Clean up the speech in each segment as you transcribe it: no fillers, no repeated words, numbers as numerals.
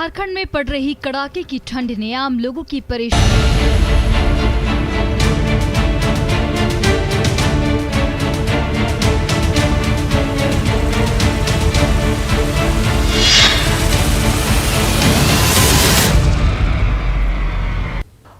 झारखंड में पड़ रही कड़ाके की ठंड ने आम लोगों की परेशानी।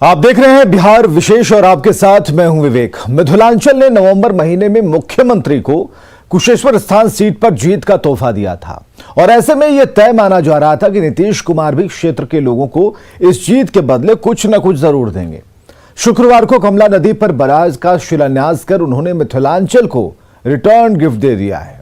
आप देख रहे हैं बिहार विशेष और आपके साथ मैं हूं विवेक। मिथिलांचल ने नवंबर महीने में मुख्यमंत्री को कुशेश्वर स्थान सीट पर जीत का तोहफा दिया था और ऐसे में यह तय माना जा रहा था कि नीतीश कुमार भी क्षेत्र के लोगों को इस जीत के बदले कुछ न कुछ जरूर देंगे। शुक्रवार को कमला नदी पर बराज का शिलान्यास कर उन्होंने मिथिलांचल को रिटर्न गिफ्ट दे दिया है।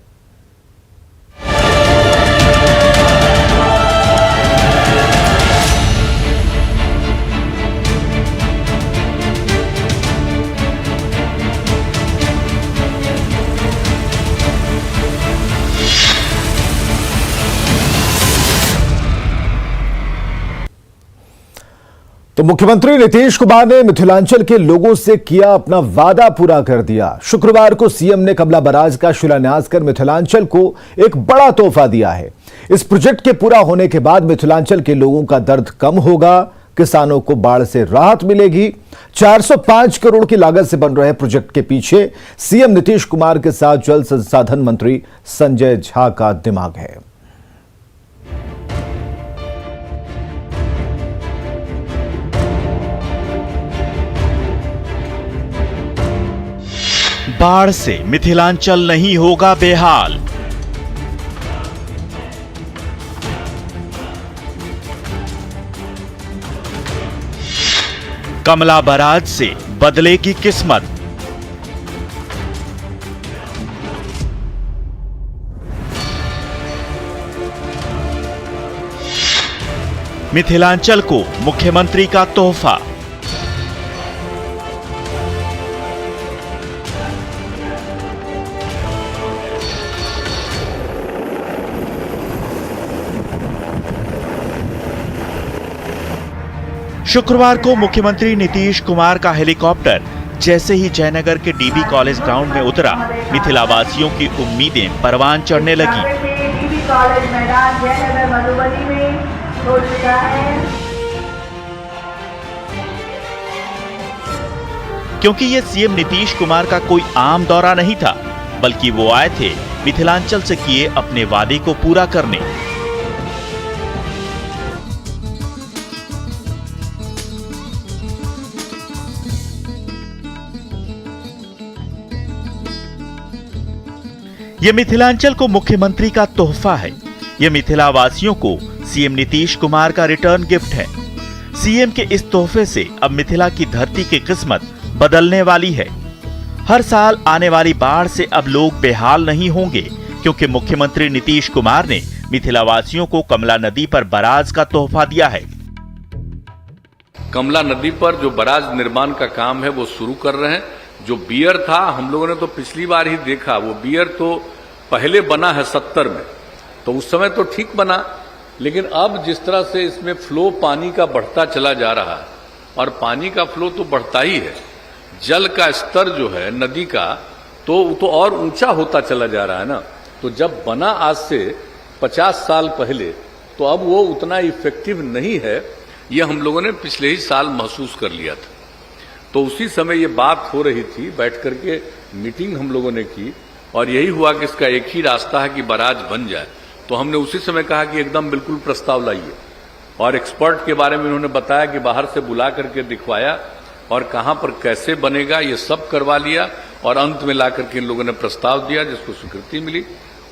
तो मुख्यमंत्री नीतीश कुमार ने मिथिलांचल के लोगों से किया अपना वादा पूरा कर दिया। शुक्रवार को सीएम ने कमला बराज का शिलान्यास कर मिथिलांचल को एक बड़ा तोहफा दिया है। इस प्रोजेक्ट के पूरा होने के बाद मिथिलांचल के लोगों का दर्द कम होगा, किसानों को बाढ़ से राहत मिलेगी। 405 करोड़ की लागत से बन रहे प्रोजेक्ट के पीछे सीएम नीतीश कुमार के साथ जल संसाधन मंत्री संजय झा का दिमाग है। बाढ़ से मिथिलांचल नहीं होगा बेहाल। कमला बराज से बदलेगी किस्मत। मिथिलांचल को मुख्यमंत्री का तोहफा। शुक्रवार को मुख्यमंत्री नीतीश कुमार का हेलीकॉप्टर जैसे ही जयनगर के डीबी कॉलेज ग्राउंड में उतरा, मिथिलावासियों की उम्मीदें परवान चढ़ने लगी। डीबी कॉलेज मैदान जयनगर मधुबनी में हो चुका है, क्योंकि ये सीएम नीतीश कुमार का कोई आम दौरा नहीं था, बल्कि वो आए थे मिथिलांचल से किए अपने वादे को पूरा करने। ये मिथिलांचल को मुख्यमंत्री का तोहफा है। ये मिथिलावासियों को सीएम नीतीश कुमार का रिटर्न गिफ्ट है। सीएम के इस तोहफे से अब मिथिला की धरती की किस्मत बदलने वाली है। हर साल आने वाली बाढ़ से अब लोग बेहाल नहीं होंगे, क्योंकि मुख्यमंत्री नीतीश कुमार ने मिथिलावासियों को कमला नदी पर बराज का तोहफा दिया है। कमला नदी पर जो बराज निर्माण का काम है वो शुरू कर रहे हैं। जो बियर था, हम लोगों ने तो पिछली बार ही देखा, वो बियर तो पहले बना है 70 में, तो उस समय तो ठीक बना, लेकिन अब जिस तरह से इसमें फ्लो पानी का बढ़ता चला जा रहा है, और पानी का फ्लो तो बढ़ता ही है, जल का स्तर जो है नदी का तो और ऊंचा होता चला जा रहा है ना। तो जब बना आज से 50 साल पहले, तो अब वो उतना इफेक्टिव नहीं है, ये हम लोगों ने पिछले ही साल महसूस कर लिया था। तो उसी समय ये बात हो रही थी, बैठ करके मीटिंग हम लोगों ने की, और यही हुआ कि इसका एक ही रास्ता है कि बराज बन जाए। तो हमने उसी समय कहा कि एकदम बिल्कुल प्रस्ताव लाइए, और एक्सपर्ट के बारे में उन्होंने बताया कि बाहर से बुला करके दिखवाया, और कहां पर कैसे बनेगा ये सब करवा लिया, और अंत में ला करके इन लोगों ने प्रस्ताव दिया, जिसको स्वीकृति मिली,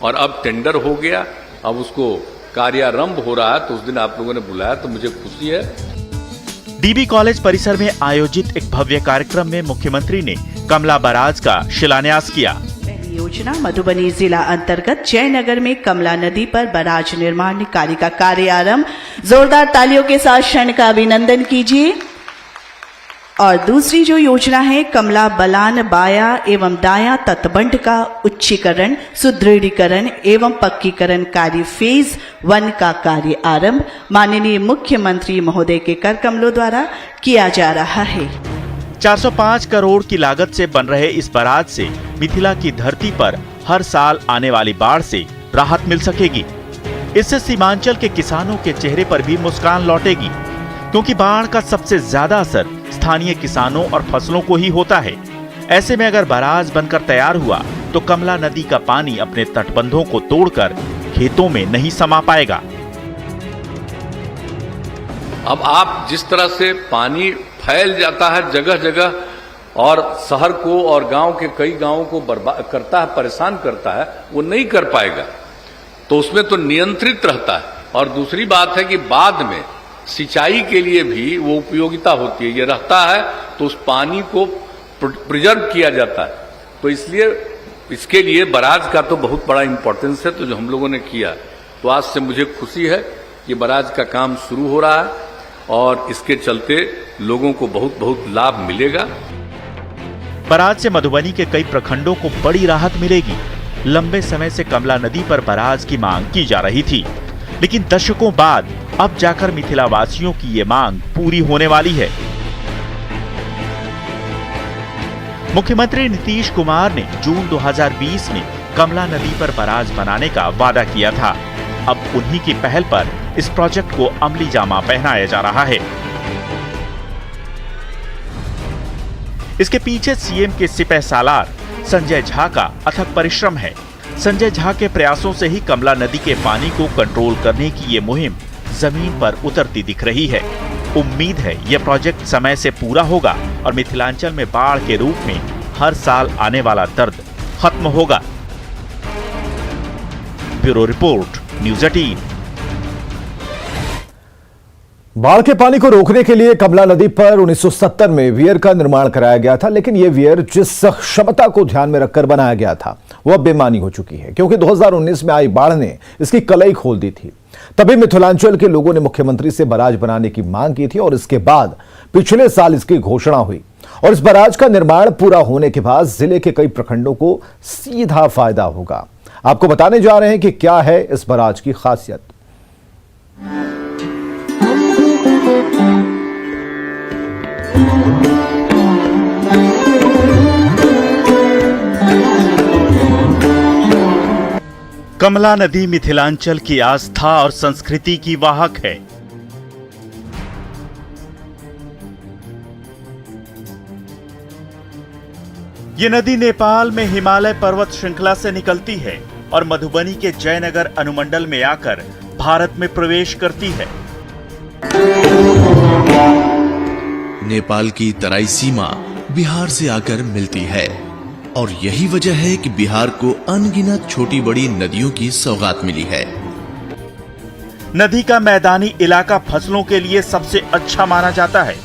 और अब टेंडर हो गया, अब उसको कार्यारंभ हो रहा है। तो उस दिन आप लोगों ने बुलाया, तो मुझे खुशी है। डीबी कॉलेज परिसर में आयोजित एक भव्य कार्यक्रम में मुख्यमंत्री ने कमला बराज का शिलान्यास किया। पहली योजना मधुबनी जिला अंतर्गत जयनगर में कमला नदी पर बराज निर्माण कार्य का कार्यारंभ। जोरदार तालियों के साथ क्षण का अभिनंदन कीजिए। और दूसरी जो योजना है, कमला बलान बाया एवं दाया तटबंध का उच्चीकरण, सुदृढ़ीकरण एवं पक्कीकरण कार्य फेज 1 का कार्य आरंभ माननीय मुख्यमंत्री महोदय के कर कमलों द्वारा किया जा रहा है। 405 करोड़ की लागत से बन रहे इस बराज से मिथिला की धरती पर हर साल आने वाली बाढ़ से राहत मिल सकेगी। इससे सीमांचल के किसानों के चेहरे पर भी मुस्कान लौटेगी, क्योंकि बाढ़ का सबसे ज्यादा असर स्थानीय किसानों और फसलों को ही होता है। ऐसे में अगर बैराज बनकर तैयार हुआ तो कमला नदी का पानी अपने तटबंधों को तोड़कर खेतों में नहीं समा पाएगा। अब आप जिस तरह से पानी फैल जाता है जगह जगह और शहर को और गांव के कई गांवों को बर्बाद करता है, परेशान करता है, वो नहीं कर पाएगा। तो उसमें तो नियंत्रित रहता है। और दूसरी बात है कि बाद में सिंचाई के लिए भी वो उपयोगिता होती है, ये रहता है तो उस पानी को प्रिजर्व किया जाता है। तो इसलिए इसके लिए बैराज का तो बहुत बड़ा इंपॉर्टेंस है। तो जो हम लोगों ने किया, तो आज से मुझे खुशी है कि बैराज का काम शुरू हो रहा है और इसके चलते लोगों को बहुत बहुत लाभ मिलेगा। बैराज से मधुबनी के कई प्रखंडों को बड़ी राहत मिलेगी। लंबे समय से कमला नदी पर बैराज की मांग की जा रही थी, लेकिन दशकों बाद अब जाकर मिथिलावासियों की ये मांग पूरी होने वाली है। मुख्यमंत्री नीतीश कुमार ने जून 2020 में कमला नदी पर बैराज बनाने का वादा किया था। अब उन्हीं की पहल पर इस प्रोजेक्ट को अमली जामा पहनाया जा रहा है। इसके पीछे सीएम के सिपहसालार संजय झा का अथक परिश्रम है। संजय झा के प्रयासों से ही कमला नदी के पानी को कंट्रोल करने की ये मुहिम जमीन पर उतरती दिख रही है। उम्मीद है यह प्रोजेक्ट समय से पूरा होगा और मिथिलांचल में बाढ़ के रूप में हर साल आने वाला दर्द खत्म होगा। Bureau report, news 18। बाढ़ के पानी को रोकने के लिए कमला नदी पर 1970 में वियर का निर्माण कराया गया था, लेकिन यह वियर जिस क्षमता को ध्यान में रखकर बनाया गया था वह अब बेमानी हो चुकी है, क्योंकि 2019 में आई बाढ़ ने इसकी कलई खोल दी थी। तभी मिथिलांचल के लोगों ने मुख्यमंत्री से बैराज बनाने की मांग की थी और इसके बाद पिछले साल इसकी घोषणा हुई और इस बैराज का निर्माण पूरा होने के बाद जिले के कई प्रखंडों को सीधा फायदा होगा। आपको बताने जा रहे हैं कि क्या है इस बैराज की खासियत। कमला नदी मिथिलांचल की आस्था और संस्कृति की वाहक है। ये नदी नेपाल में हिमालय पर्वत श्रृंखला से निकलती है और मधुबनी के जयनगर अनुमंडल में आकर भारत में प्रवेश करती है। नेपाल की तराई सीमा बिहार से आकर मिलती है और यही वजह है कि बिहार को अनगिनत छोटी बड़ी नदियों की सौगात मिली है। नदी का मैदानी इलाका फसलों के लिए सबसे अच्छा माना जाता है,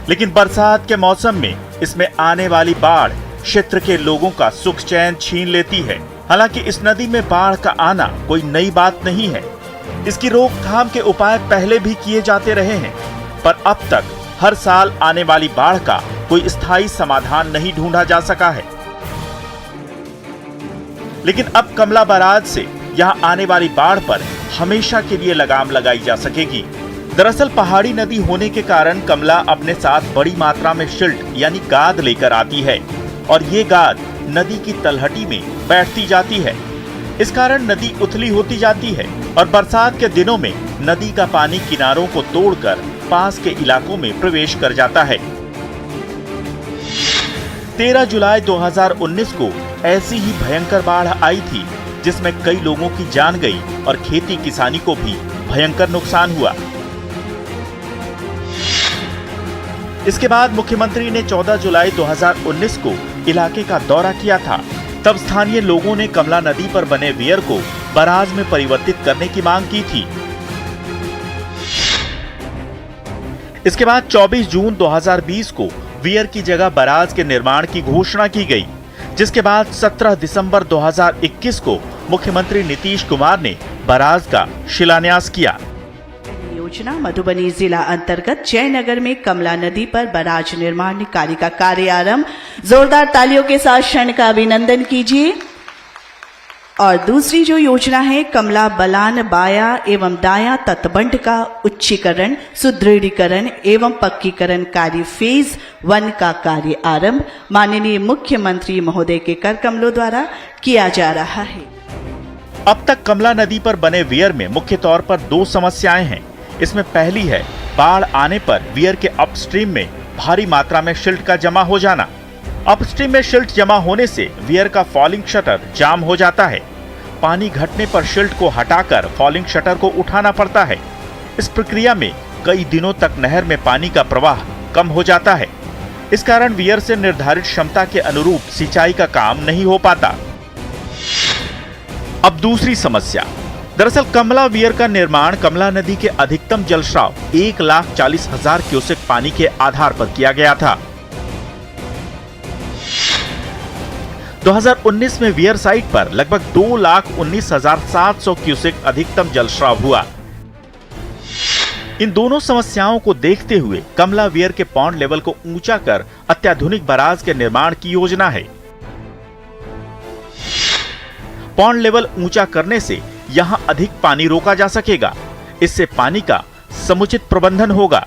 लेकिन बरसात के मौसम में इसमें आने वाली बाढ़ क्षेत्र के लोगों का सुख चैन छीन लेती है। हालांकि इस नदी में बाढ़ का आना कोई नई बात नहीं है। इसकी रोकथाम के उपाय पहले भी किए जाते रहे हैं, पर अब तक हर साल आने वाली बाढ़ का कोई स्थायी समाधान नहीं ढूंढा जा सका है। लेकिन अब कमला बैराज से यहां आने वाली बाढ़ पर हमेशा के लिए लगाम लगाई जा सकेगी। दरअसल पहाड़ी नदी होने के कारण कमला अपने साथ बड़ी मात्रा में सिल्ट यानी गाद लेकर आती है और ये गाद नदी की तलहटी में बैठती जाती है। इस कारण नदी उथली होती जाती है और बरसात के दिनों में नदी का पानी किनारों को तोड़कर पास के इलाकों में प्रवेश कर जाता है। 13 जुलाई 2019 को ऐसी ही भयंकर बाढ़ आई थी, जिसमें कई लोगों की जान गई और खेती किसानी को भी भयंकर नुकसान हुआ। इसके बाद मुख्यमंत्री ने 14 जुलाई 2019 को इलाके का दौरा किया था। तब स्थानीय लोगों ने कमला नदी पर बने वियर को बैराज में परिवर्तित करने की मांग की थी। इसके बाद 24 जून 2020 को वियर की जगह बैराज के निर्माण की घोषणा की गई, जिसके बाद 17 दिसंबर 2021 को मुख्यमंत्री नीतीश कुमार ने बैराज का शिलान्यास किया। योजना मधुबनी जिला अंतर्गत जयनगर में कमला नदी पर बैराज निर्माण कार्य का कार्यारंभ। जोरदार तालियों के साथ क्षण का अभिनंदन कीजिए। और दूसरी जो योजना है कमला बलान बाया एवं दाया तटबंध का उच्चीकरण, सुदृढ़ीकरण एवं पक्कीकरण कार्य फेज 1 का कार्य आरंभ माननीय मुख्यमंत्री महोदय के कर कमलों द्वारा किया जा रहा है। अब तक कमला नदी पर बने वियर में मुख्य तौर पर दो समस्याएं हैं। इसमें पहली है बाढ़ आने पर वियर के अपस्ट्रीम में भारी मात्रा में सिल्ट का जमा हो जाना। अपस्ट्रीम में सिल्ट जमा होने से वियर का फॉलिंग शटर जाम हो जाता है। पानी घटने पर सिल्ट को हटाकर फॉलिंग शटर को उठाना पड़ता है। इस प्रक्रिया में कई दिनों तक नहर में पानी का प्रवाह कम हो जाता है। इस कारण वियर से निर्धारित क्षमता के अनुरूप सिंचाई का काम नहीं हो पाता। अब दूसरी समस्या, दरअसल कमला वियर का निर्माण कमला नदी के अधिकतम जलस्राव 1,40,000 क्यूसेक पानी के आधार पर किया गया था। 2019 में वियर साइट पर लगभग 2,19,700 क्यूसेक अधिकतम जलस्राव हुआ। इन दोनों समस्याओं को देखते हुए कमला वियर के पॉन्ड लेवल को ऊंचा कर अत्याधुनिक बराज के निर्माण की योजना है। पॉन्ड लेवल ऊंचा करने से यहां अधिक पानी रोका जा सकेगा। इससे पानी का समुचित प्रबंधन होगा।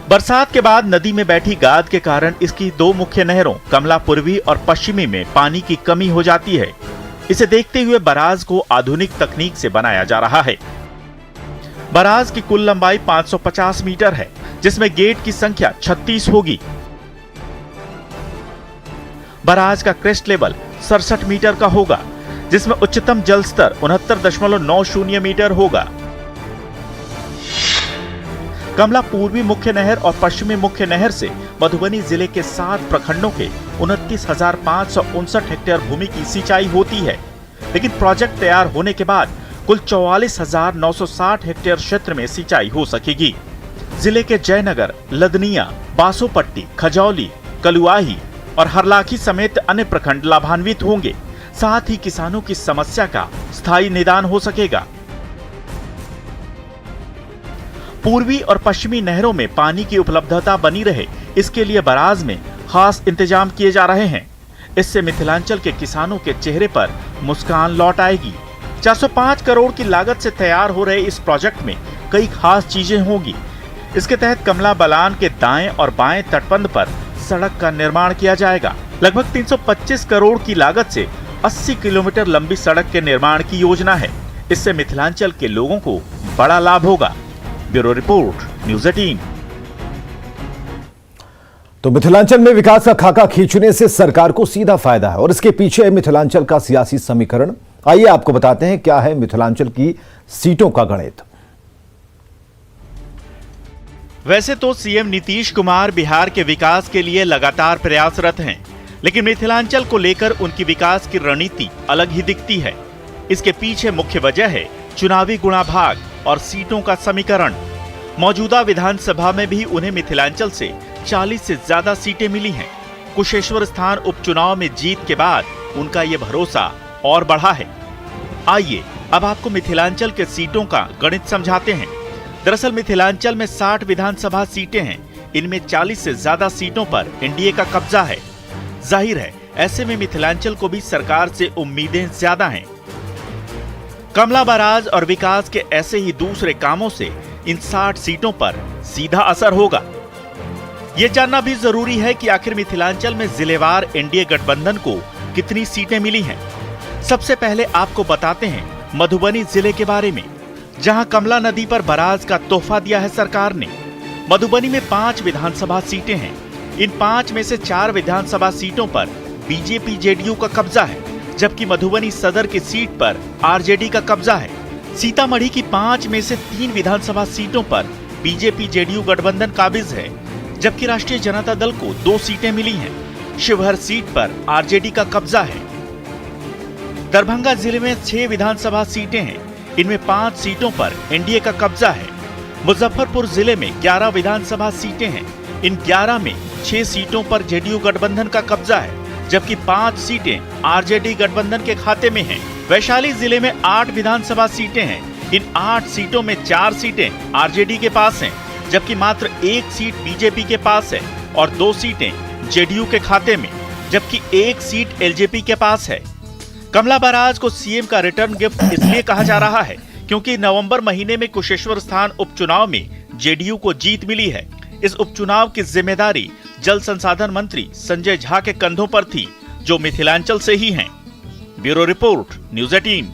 बरसात के बाद नदी में बैठी गाद के कारण इसकी दो मुख्य नहरों कमला पूर्वी और पश्चिमी में पानी की कमी हो जाती है। इसे देखते हुए बराज को आधुनिक तकनीक से बनाया जा रहा है। बराज की कुल लंबाई 550 मीटर है, जिसमें गेट की संख्या 36 होगी। बराज का क्रेस्ट लेवल 67 मीटर का होगा, जिसमें उच्चतम जल स्तर 69.90 मीटर होगा। कमला पूर्वी मुख्य नहर और पश्चिमी मुख्य नहर से मधुबनी जिले के 7 प्रखंडों के 29,559 हेक्टेयर भूमि की सिंचाई होती है, लेकिन प्रोजेक्ट तैयार होने के बाद कुल 44,960 हेक्टेयर क्षेत्र में सिंचाई हो सकेगी। जिले के जयनगर, लदनिया, बासोपट्टी, खजौली, कलुआही और हरलाखी समेत अन्य प्रखंड लाभान्वित होंगे। साथ ही किसानों की समस्या का स्थायी निदान हो सकेगा। पूर्वी और पश्चिमी नहरों में पानी की उपलब्धता बनी रहे, इसके लिए बराज में खास इंतजाम किए जा रहे हैं। इससे मिथिलांचल के किसानों के चेहरे पर मुस्कान लौट आएगी। 405 करोड़ की लागत से तैयार हो रहे इस प्रोजेक्ट में कई खास चीजें होंगी। इसके तहत कमला बलान के दाएं और बाएं तटबंध पर सड़क का निर्माण किया जाएगा। लगभग 325 करोड़ की लागत से 80 किलोमीटर लंबी सड़क के निर्माण की योजना है। इससे मिथिलांचल के लोगों को बड़ा लाभ होगा। Bureau report, news 18। तो मिथिलांचल में विकास का खाका खींचने से सरकार को सीधा फायदा है और इसके पीछे है मिथिलांचल का सियासी समीकरण। आइए आपको बताते हैं क्या है मिथिलांचल की सीटों का गणित। वैसे तो सीएम नीतीश कुमार बिहार के विकास के लिए लगातार प्रयासरत हैं, लेकिन मिथिलांचल को लेकर उनकी विकास की रणनीति अलग ही दिखती है। इसके पीछे मुख्य वजह है चुनावी गुणाभाग और सीटों का समीकरण। मौजूदा विधानसभा में भी उन्हें मिथिलांचल से 40 से ज्यादा सीटें मिली हैं। कुशेश्वर स्थान उपचुनाव में जीत के बाद उनका ये भरोसा और बढ़ा है। आइए अब आपको मिथिलांचल के सीटों का गणित समझाते हैं। दरअसल मिथिलांचल में 60 विधानसभा सीटें हैं। इनमें 40 से ज्यादा सीटों पर एनडीए का कब्जा है। जाहिर है ऐसे में मिथिलांचल को भी सरकार से उम्मीदें ज्यादा हैं। कमला बराज और विकास के ऐसे ही दूसरे कामों से इन 60 सीटों पर सीधा असर होगा। ये जानना भी जरूरी है कि आखिर मिथिलांचल में जिलेवार एनडीए गठबंधन को कितनी सीटें मिली हैं। सबसे पहले आपको बताते हैं मधुबनी जिले के बारे में, जहां कमला नदी पर बराज का तोहफा दिया है सरकार ने। मधुबनी में 5 विधानसभा सीटें हैं। इन 5 में से 4 विधानसभा सीटों पर बीजेपी जेडीयू का कब्जा है, जबकि मधुबनी सदर की सीट पर आरजेडी का कब्जा है। सीतामढ़ी की 5 में से 3 विधानसभा सीटों पर बीजेपी जेडीयू गठबंधन काबिज है, जबकि राष्ट्रीय जनता दल को 2 सीटें मिली हैं। शिवहर सीट पर आरजेडी का कब्जा है। दरभंगा जिले में 6 विधानसभा सीटें हैं। इनमें 5 सीटों पर एनडीए का कब्जा है। मुजफ्फरपुर जिले में 11 विधानसभा सीटें हैं। इन 11 में 6 सीटों पर जेडीयू गठबंधन का कब्जा है, जबकि 5 सीटें आरजेडी गठबंधन के खाते में हैं। वैशाली जिले में 8 विधानसभा सीटें हैं। इन 8 सीटों में 4 सीटें आरजेडी के पास हैं, जबकि मात्र 1 सीट बीजेपी के पास है और 2 सीटें जेडीयू के खाते में, जबकि 1 सीट एलजेपी के पास है। कमला बराज को सीएम का रिटर्न गिफ्ट इसलिए कहा जा रहा है क्योंकि नवंबर महीने में कुशेश्वर स्थान उपचुनाव में जेडीयू को जीत मिली है। इस उपचुनाव की जिम्मेदारी जल संसाधन मंत्री संजय झा के कंधों पर थी, जो मिथिलांचल से ही हैं। Bureau report, news 18।